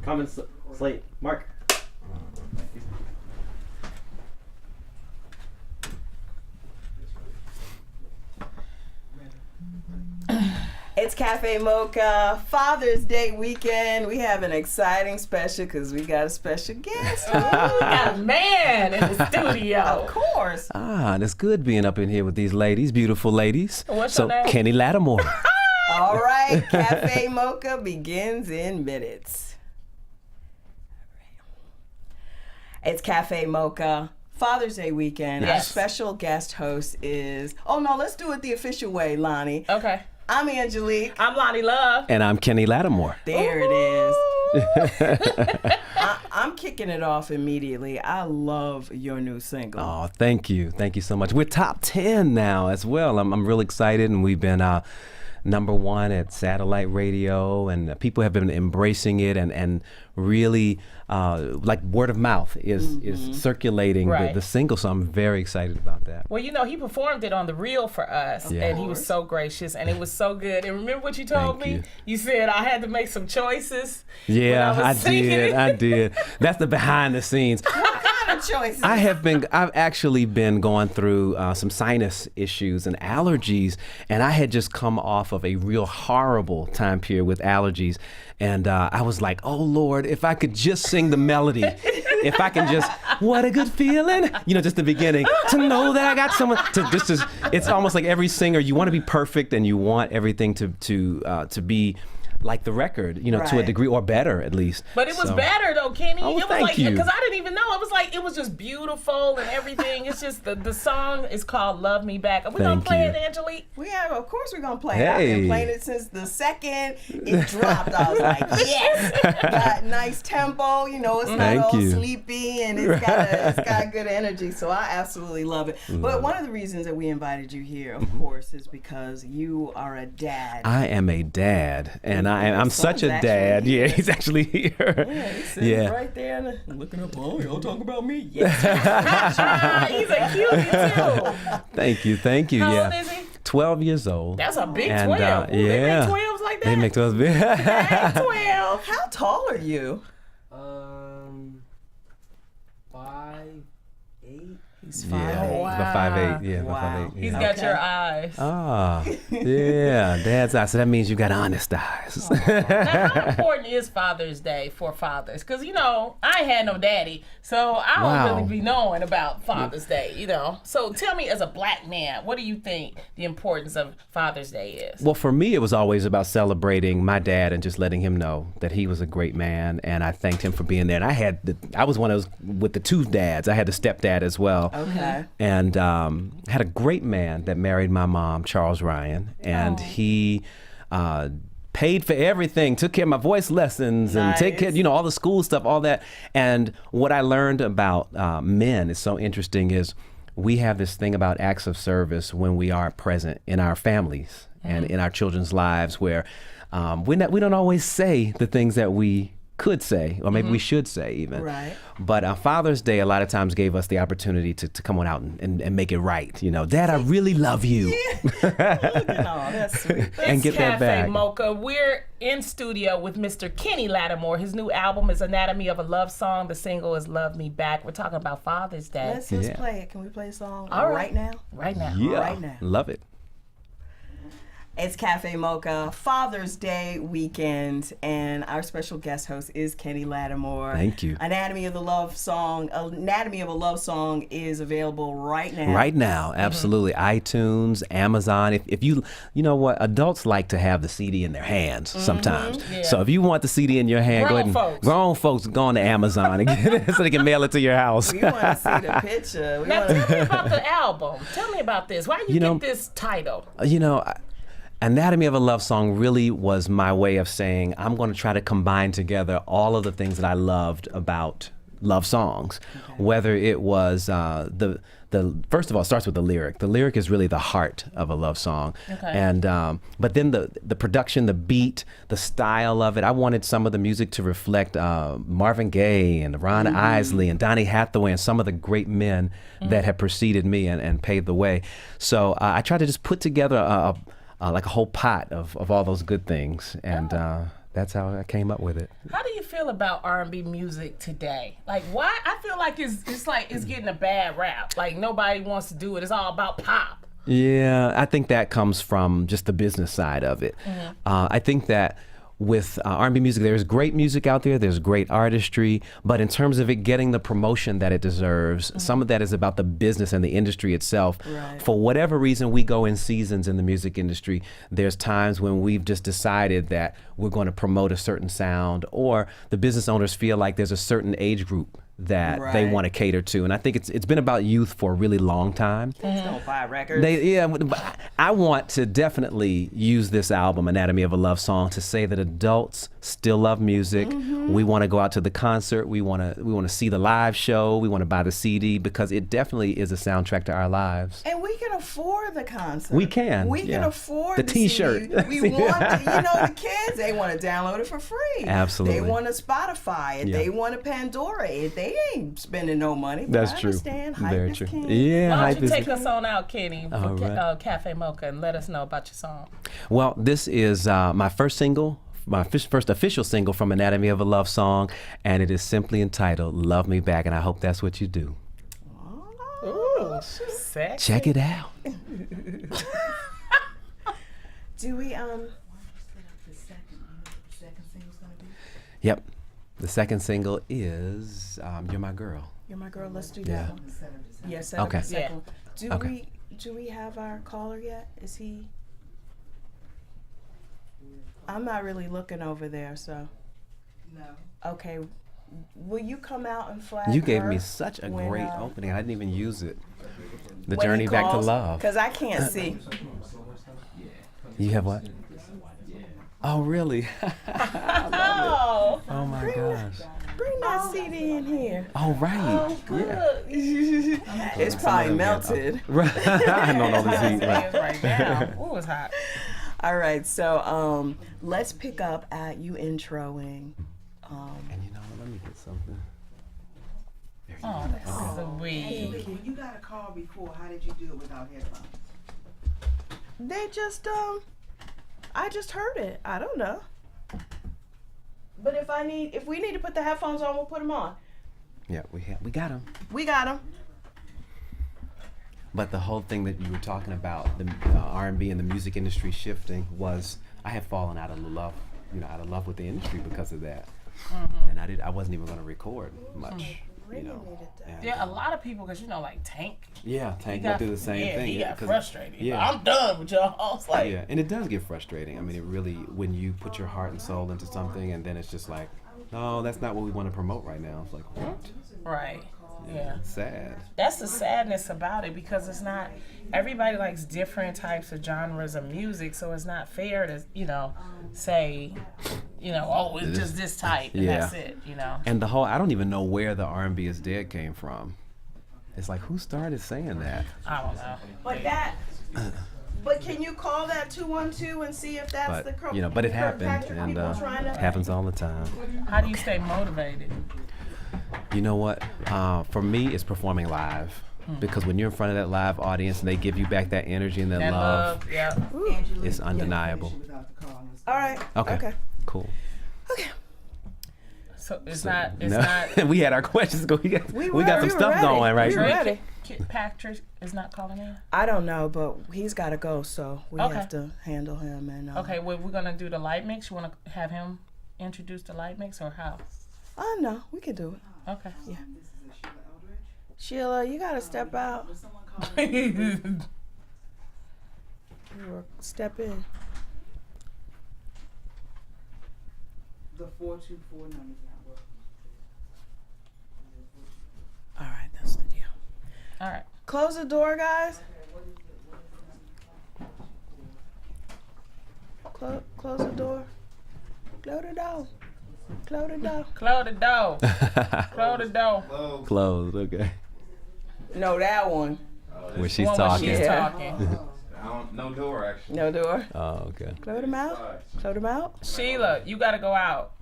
Common slate. Mark. It's Cafe Mocha Father's Day weekend. We have an exciting special because we got a special guest. We got a man in the studio. Of course. And it's good being up in here with these ladies, beautiful ladies. What's your name? Kenny Lattimore. All right, Cafe Mocha begins in minutes. It's Cafe Mocha Father's Day weekend. Yes. Our special guest host is, oh no, let's do it the official way, Lonnie. Okay. I'm Angelique. I'm Lonnie Love. And I'm Kenny Lattimore. There it is. I'm kicking it off immediately. I love your new single. Oh, thank you. Thank you so much. We're top 10 now as well. I'm real excited, and we've been #1 at satellite radio, and people have been embracing it and really like word of mouth is circulating the single, so I'm very excited about that. Well, you know, he performed it on the reel for us, and he was so gracious, and it was so good. And remember what you told me? You said I had to make some choices. Yeah, when I was singing. I did. That's the behind the scenes. What kind of choices? I've actually been going through some sinus issues and allergies, and I had just come off of a real horrible time period with allergies, and I was like, oh Lord, if I could just sing the melody, if I can just, what a good feeling, just the beginning, to know that I got someone to it's almost like every singer, you want to be perfect and you want everything to be like the record, to a degree, or better at least. But it was better though, Kenny. Oh, it was thank like, you. because I didn't even know. It was just beautiful and everything. It's just the song is called "Love Me Back." Are we gonna play it, Angelique? Of course we're gonna play it. I've been playing it since the second it dropped. I was like, yes. Got nice tempo. It's not all sleepy, and it's got good energy. So I absolutely love it. But one of the reasons that we invited you here, of course, is because you are a dad. I am a dad, and I'm such a dad. Yeah, he's actually here. Yeah, he's sitting right there and looking up. Oh, y'all talking about me? Yes. He's a cutie too. Thank you. How old is he? 12 years old. That's a big and, 12. Ooh, they make 12s like that? They make 12s big. 12. How tall are you? 5'8". He's 5'8". Yeah, about 5'8". Yeah, about 5'8". He's Yeah. got your eyes. Yeah, dad's eyes. So that means you got honest eyes. Now, how important is Father's Day for fathers? Because, I ain't had no daddy, so I don't really be knowing about Father's Day, So tell me, as a black man, what do you think the importance of Father's Day is? Well, for me, it was always about celebrating my dad and just letting him know that he was a great man, and I thanked him for being there. And I was one of those with the two dads. I had the stepdad as well. Okay. And had a great man that married my mom, Charles Ryan, and he paid for everything, took care of my voice lessons, and take care, all the school stuff, all that. And what I learned about men is so interesting is we have this thing about acts of service when we are present in our families and in our children's lives, where we don't always say the things that we could say, or maybe we should say even. Right. But Father's Day a lot of times gave us the opportunity to come on out and make it right. Dad, I really love you. That's sweet. And get that back. Cafe Mocha. We're in studio with Mr. Kenny Lattimore. His new album is Anatomy of a Love Song. The single is Love Me Back. We're talking about Father's Day. Let's just play it. Can we play a song right now? Right now. Yeah, Right now. love it. It's Cafe Mocha Father's Day weekend, and our special guest host is Kenny Lattimore. Thank you. Anatomy of a Love Song is available right now. Right now, absolutely. iTunes, Amazon. If you know what, adults like to have the CD in their hands sometimes. Yeah. So if you want the CD in your hand, grown folks go on to Amazon and get it so they can mail it to your house. We want to see the picture. Now tell me about the album. Tell me about this. Why you get this title? Anatomy of a Love Song really was my way of saying I'm going to try to combine together all of the things that I loved about love songs, whether it was the first of all, it starts with the lyric. The lyric is really the heart of a love song, and but then the production, the beat, the style of it. I wanted some of the music to reflect Marvin Gaye and Ron Isley and Donny Hathaway and some of the great men that had preceded me and paved the way. So I tried to just put together like a whole pot of all those good things, and that's how I came up with it. How do you feel about R&B music today? Like, why? I feel like it's getting a bad rap. Like, nobody wants to do it. It's all about pop. Yeah, I think that comes from just the business side of it. I think that with R&B music, there's great music out there, there's great artistry, but in terms of it getting the promotion that it deserves, some of that is about the business and the industry itself. Right. For whatever reason, we go in seasons in the music industry. There's times when we've just decided that we're going to promote a certain sound, or the business owners feel like there's a certain age group that they want to cater to, and I think it's been about youth for a really long time. Don't buy records. But I want to definitely use this album, Anatomy of a Love Song, to say that adults still love music. We want to go out to the concert. We want to see the live show. We want to buy the CD, because it definitely is a soundtrack to our lives. And we can afford the concert. We can. We can afford the T-shirt. CD. We want to, the kids, they want to download it for free. Absolutely. They want to Spotify it. Yeah. They want to Pandora it. They ain't spending no money. But That's I true. understand. Hype Very is true. king. Yeah, Why hype don't you is take us on out, Kenny, for All right. Cafe Mocha, and let us know about your song. Well, this is my first single, my first official single from Anatomy of a Love Song, and it is simply entitled Love Me Back, and I hope that's what you do. Ooh, sexy. Check it out. Do we Yep. The second single is You're My Girl. You're my girl. Let's do Yeah. that one. Yes. Okay. Do we have our caller yet? Is he? I'm not really looking over there, so. No. Okay. Will you come out and flag You gave her me such a when, great opening. I didn't even use it. The when he Journey Back to calls? Love. Because I can't see. You have what? Oh, really? Oh, Oh, my gosh. Bring that CD in here. Oh, right. good. It's probably melted. Right. I don't know the heat. Right. Right now. Ooh, it's hot. All right, so let's pick up at you introing. And you know what? Let me get something. There you Oh, go. that's sweet. When you got a call before, how did you do it without headphones? They just I just heard it. I don't know. But if we need to put the headphones on, we'll put them on. Yeah, we got him. We got them. But the whole thing that you were talking about, the R&B and the music industry shifting, was I had fallen out of love with the industry because of that. And I wasn't even going to record much. Really You know. needed that. And- Yeah, a lot of people, because like Tank. Yeah, Tank he went through the same thing. He got 'cause- frustrated. Yeah. I'm done with y'all. It's like, Yeah, and it does get frustrating. I mean, it really, when you put your heart and soul into something, and then it's just like, no, that's not what we want to promote right now. It's like, what? right. Yeah. It's sad. That's the sadness about it, because it's not, everybody likes different types of genres of music, so it's not fair to, say, oh, it's just this type, and Yeah. that's it, And the whole, I don't even know where the R&B is dead came from. It's like, who started saying that? I don't know. But can you call that 212 and see if that's But, the but it happened, Kirkpatrick and people trying it to- happens all the time. How do you stay motivated? You know what? For me, it's performing live. Because when you're in front of that live audience and they give you back that energy and that That love, yeah. Angela, it's you undeniable. can't finish it without the call. All right. Okay. Cool. Okay. So it's So, not, we had our questions go. We got some were stuff ready. going, right? We were ready. Patrick is not calling in? I don't know, but he's got to go, so we Okay. have to handle him. And Okay, well, we're going to do the light mix. You want to have him introduce the light mix, or how? no, we can do it. Okay. Yeah. This is a Sheila Eldridge. Sheila, you got to step out. Will someone call me? Step in. The 424 number is not working. All right, that's the deal. All right. Close the door, guys. Close the door. Close the door. Close the door. Close the door. Close the door. Closed. Okay. No, that one. Where she's One where talking. she's Yeah. talking. No door, actually. No door. Oh, okay. Close them out. Close them out. Sheila, you got to go out.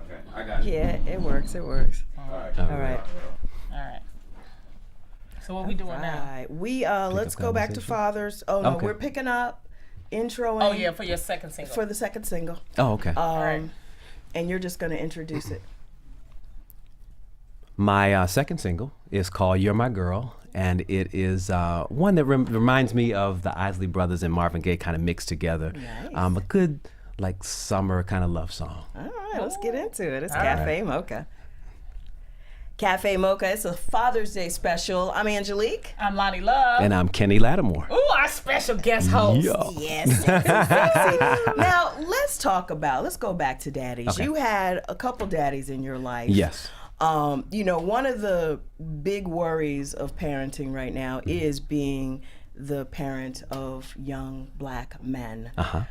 Okay, I got you. Yeah, it works. It works. All right. All right. All right. So what we doing now? Right. We let's up go back to conversation? Fathers. Oh no, Okay. we're picking up introing Oh, yeah, for your second single. for the second single. Oh, okay. right. and you're just going to introduce it. My second single is called You're My Girl, and it is one that reminds me of the Isley Brothers and Marvin Gaye kind of mixed together. Nice. A good, like, summer kind of love song. All right, let's get into it. It's Cafe Mocha. Cafe Mocha, it's a Father's Day special. I'm Angelique. I'm Lonnie Love. And I'm Kenny Lattimore. Ooh, our special guest host. Yeah. Yes. Sexy. Now, let's go back to daddies. Okay. You had a couple daddies in your life. Yes. One of the big worries of parenting right now is being the parent of young black men. Uh-huh.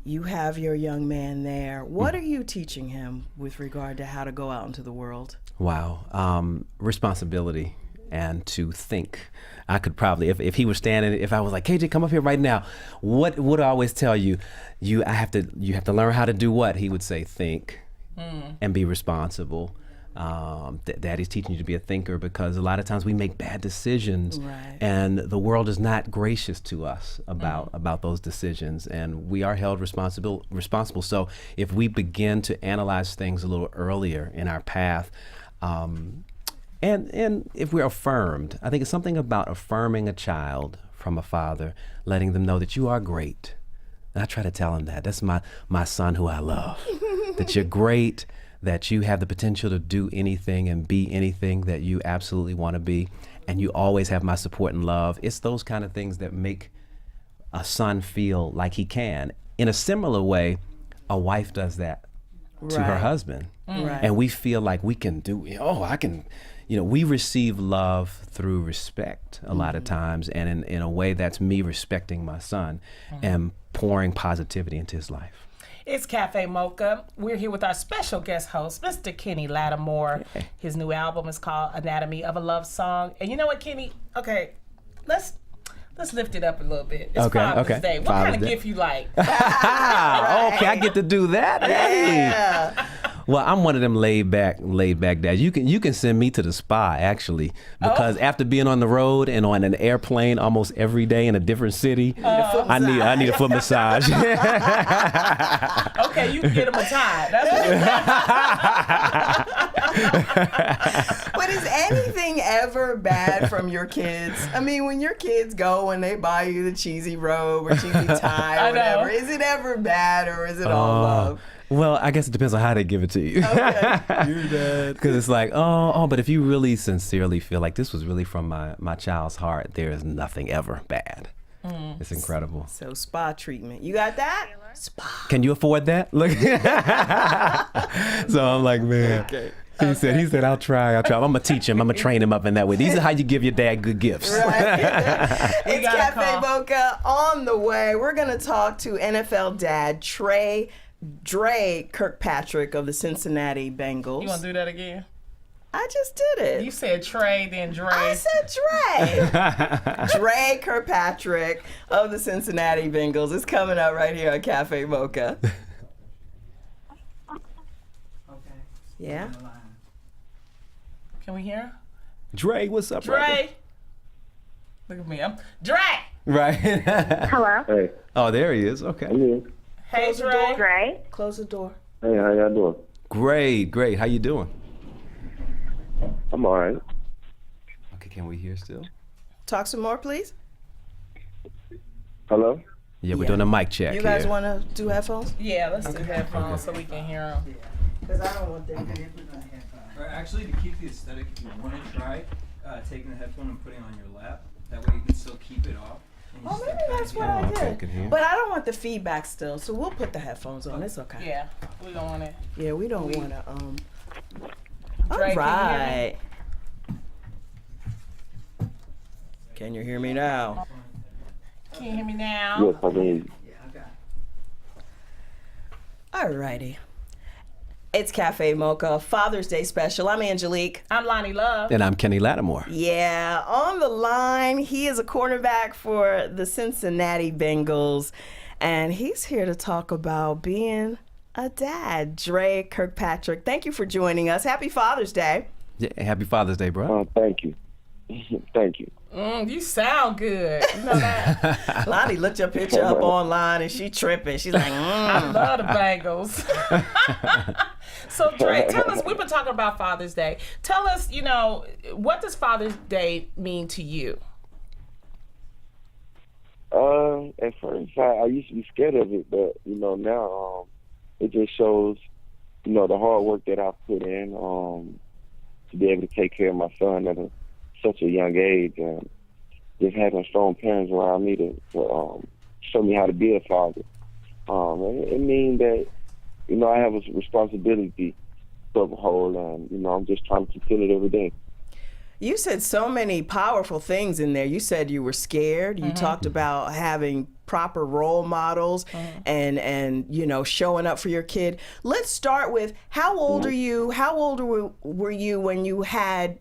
You have your young man there. What are you teaching him with regard to how to go out into the world? Wow. Responsibility and to think. I could probably, if he was standing, if I was like, KJ, come up here right now, what would I always tell you? You have to learn how to do what? He would say, think and be responsible. Daddy's teaching you to be a thinker, because a lot of times we make bad decisions, and the world is not gracious to us about those decisions, and we are held responsible. So if we begin to analyze things a little earlier in our path, and if we're affirmed, I think it's something about affirming a child from a father, letting them know that you are great. And I try to tell him that. That's my son who I love. That you're great, that you have the potential to do anything and be anything that you absolutely want to be, and you always have my support and love. It's those kind of things that make a son feel like he can. In a similar way, a wife does that to her husband. And we feel like we can do, we receive love through respect a lot of times, and in a way that's me respecting my son and pouring positivity into his life. It's Cafe Mocha. We're here with our special guest host, Mr. Kenny Lattimore. His new album is called Anatomy of a Love Song. And you know what, Kenny? Okay, let's lift it up a little bit. It's Father's Day. What kind of gift you like? Okay, I get to do that. Yeah. Hey. Well, I'm one of them laid back dads. You can send me to the spa, actually, because after being on the road and on an airplane almost every day in a different city, I need a foot massage. Okay, you can get a massage. But is anything ever bad from your kids? I mean, when your kids go and they buy you the cheesy robe or cheesy tie or whatever, is it ever bad, or is it all love? Well, I guess it depends on how they give it to you. Okay. Because it's like, but if you really sincerely feel like this was really from my child's heart, there is nothing ever bad. It's incredible. So spa treatment. You got that? Spa. Can you afford that? Look. So I'm like, man. Okay. He said, I'll try. I'm gonna teach him. I'm gonna train him up in that way. These are how you give your dad good gifts. Right. It's Cafe Mocha on the way. We're gonna talk to NFL dad Dre Kirkpatrick of the Cincinnati Bengals. You want to do that again? I just did it. You said Trey, then Dre. I said Dre. Dre Kirkpatrick of the Cincinnati Bengals is coming up right here on Cafe Mocha. Okay. Yeah. Can we hear? Dre, what's up, Dre. brother? Look at me. I'm Dre. Right. Hello. Hey, Oh, there he is. Okay. I'm here. Hey, Close the Dre. door. Dre. Close the door. Hey, how y'all doing? Great. How you doing? I'm all right. Okay, can we hear still? Talk some more, please. Hello? Yeah, we're doing a mic check. You guys here. want to do headphones? Yeah, let's do headphones so we can hear them. Because I don't want them. Or actually, to keep the aesthetic, if you want to try taking the headphone and putting it on your lap, that way you can still keep it off. And you Oh, still maybe kinda that's get what it. I okay, did. can hear. But I don't want the feedback still, so we'll put the headphones on. It's okay. Yeah, we don't want it. Yeah, we don't want to. All Dre, right. Can you hear me now? Can you hear me now? Yes, I can hear you. All righty. It's Cafe Mocha, Father's Day special. I'm Angelique. I'm Lonnie Love. And I'm Kenny Lattimore. Yeah, on the line, he is a cornerback for the Cincinnati Bengals, and he's here to talk about being a dad. Dre Kirkpatrick, thank you for joining us. Happy Father's Day. Yeah, happy Father's Day, bro. Thank you. Thank you. You sound good. You know that? Lonnie looked your picture up online and she tripping. She's like, I love the Bengals. So, Dre, tell us, we've been talking about Father's Day. Tell us, what does Father's Day mean to you? At first, I used to be scared of it, but, now it just shows, the hard work that I've put in to be able to take care of my son at such a young age, and just having strong parents around me to show me how to be a father. It means that, I have a responsibility to uphold, and, I'm just trying to fulfill it every day. You said so many powerful things in there. You said you were scared. You talked about having proper role models and showing up for your kid. Let's start with, how old are you? How old were you when you had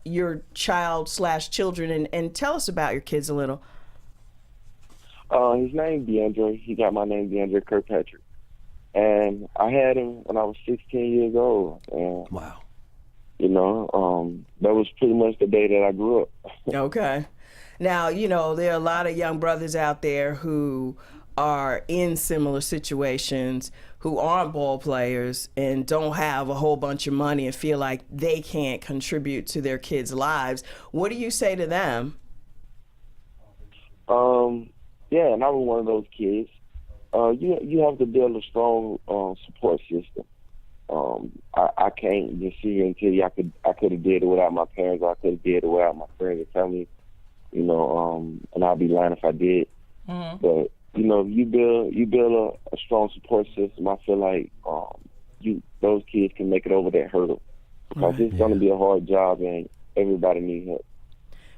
your child/children? And tell us about your kids a little. His name DeAndre. He got my name, DeAndre Kirkpatrick. And I had him when I was 16 years old. And wow. That was pretty much the day that I grew up. Okay. Now, there are a lot of young brothers out there who are in similar situations, who aren't ball players and don't have a whole bunch of money and feel like they can't contribute to their kids' lives. What do you say to them? Yeah, and I was one of those kids. You have to build a strong support system. I can't just sit here and tell you I could have did it without my parents, or I could have did it without my friends and family, and I'd be lying if I did. But you build a strong support system. I feel like those kids can make it over that hurdle, because it's going to be a hard job and everybody needs help.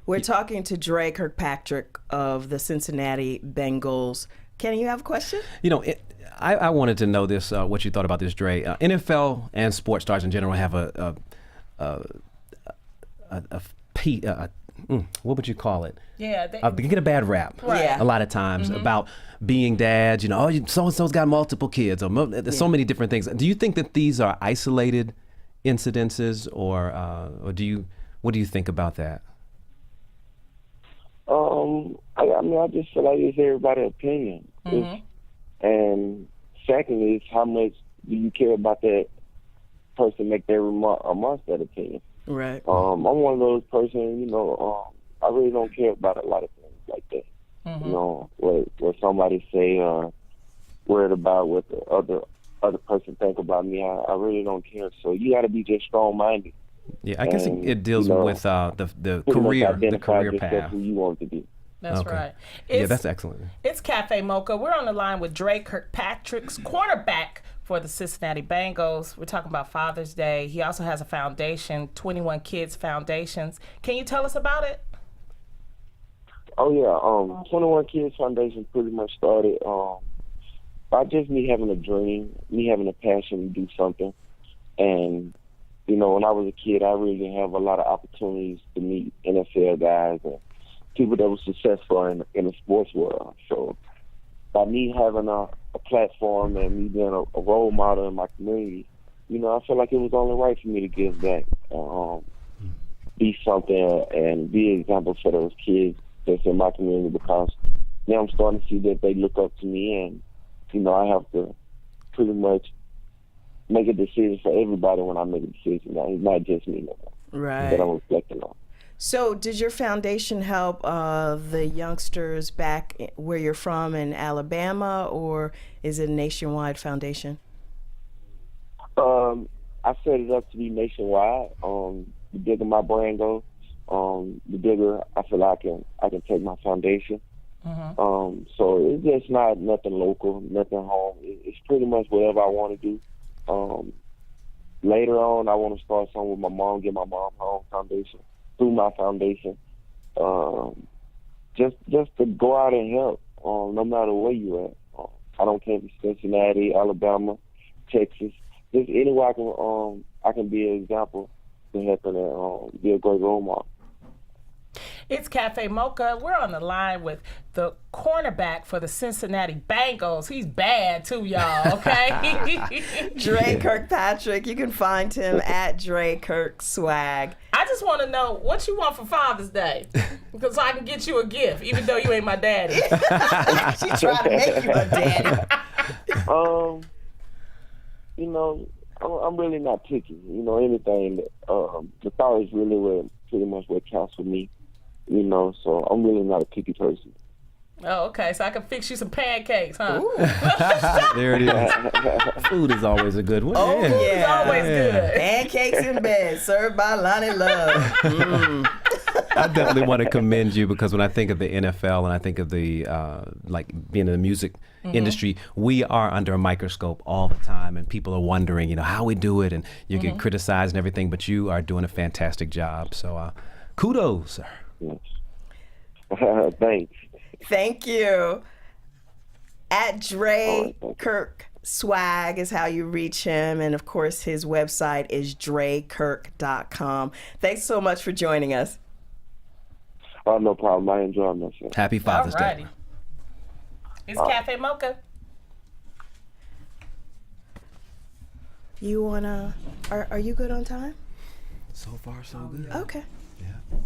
We're talking to Dre Kirkpatrick of the Cincinnati Bengals. Kenny, you have a question? I wanted to know this, what you thought about this, Dre. NFL and sports stars in general have what would you call it? Yeah, they get a bad rap a lot of times about being dads. So-and-so's got multiple kids, or there's so many different things. Do you think that these are isolated incidences, or what do you think about that? I just feel like it's everybody's opinion. And secondly, it's how much do you care about that person make their remark amongst that opinion. Right. I'm one of those persons, I really don't care about a lot of things like that. What somebody say, or worried about what the other person think about me. I really don't care. So you got to be just strong-minded. Yeah, I guess it deals with the career path. Who you want to be. That's right. That's excellent. It's Cafe Mocha. We're on the line with Dre Kirkpatrick's quarterback for the Cincinnati Bengals. We're talking about Father's Day. He also has a foundation, 21 Kids Foundations. Can you tell us about it? Oh, yeah. 21 Kids Foundation pretty much started by just me having a dream, me having a passion to do something. And, when I was a kid, I really didn't have a lot of opportunities to meet NFL guys and people that were successful in the sports world. So by me having a platform and me being a role model in my community, I feel like it was only right for me to give back, be something and be an example for those kids that's in my community, because now I'm starting to see that they look up to me, and, I have to pretty much make a decision for everybody when I make a decision. It's not just me no more, right, that I'm reflecting on. So does your foundation help the youngsters back where you're from in Alabama, or is it a nationwide foundation? I set it up to be nationwide. The bigger my brand goes, the bigger I feel I can take my foundation. So it's just not nothing local, nothing home. It's pretty much whatever I want to do. Later on, I want to start something with my mom, get my mom her own foundation. Through my foundation, just to go out and help, no matter where you at. I don't care if it's Cincinnati, Alabama, Texas, just anywhere I can be an example to help and be a great role model. It's Cafe Mocha. We're on the line with the cornerback for the Cincinnati Bengals. He's bad too, y'all, okay? Dre Kirkpatrick. You can find him at Dre Kirk Swag. I just want to know what you want for Father's Day, because I can get you a gift, even though you ain't my daddy. She trying to make you a daddy. You know, I'm really not picky. You know, anything that the thought is really pretty much what counts for me. You know, so I'm really not a picky person. Oh, okay. So I can fix you some pancakes, huh? There it is. Food is always a good one. Oh, Food is always good. Pancakes in bed, served by Lonnie Love. I definitely want to commend you, because when I think of the NFL and I think of the like being in the music industry, we are under a microscope all the time, and people are wondering, you know, how we do it, and you get criticized and everything, but you are doing a fantastic job. So kudos, sir. Yes. Thanks. Thank you. At Dre Kirk Swag is how you reach him. And of course, his website is DreKirk.com. Thanks so much for joining us. Oh, no problem. I enjoy myself. Happy Father's Day. It's Cafe Mocha. You wanna? Are you good on time? So far, so good. Okay. Yeah.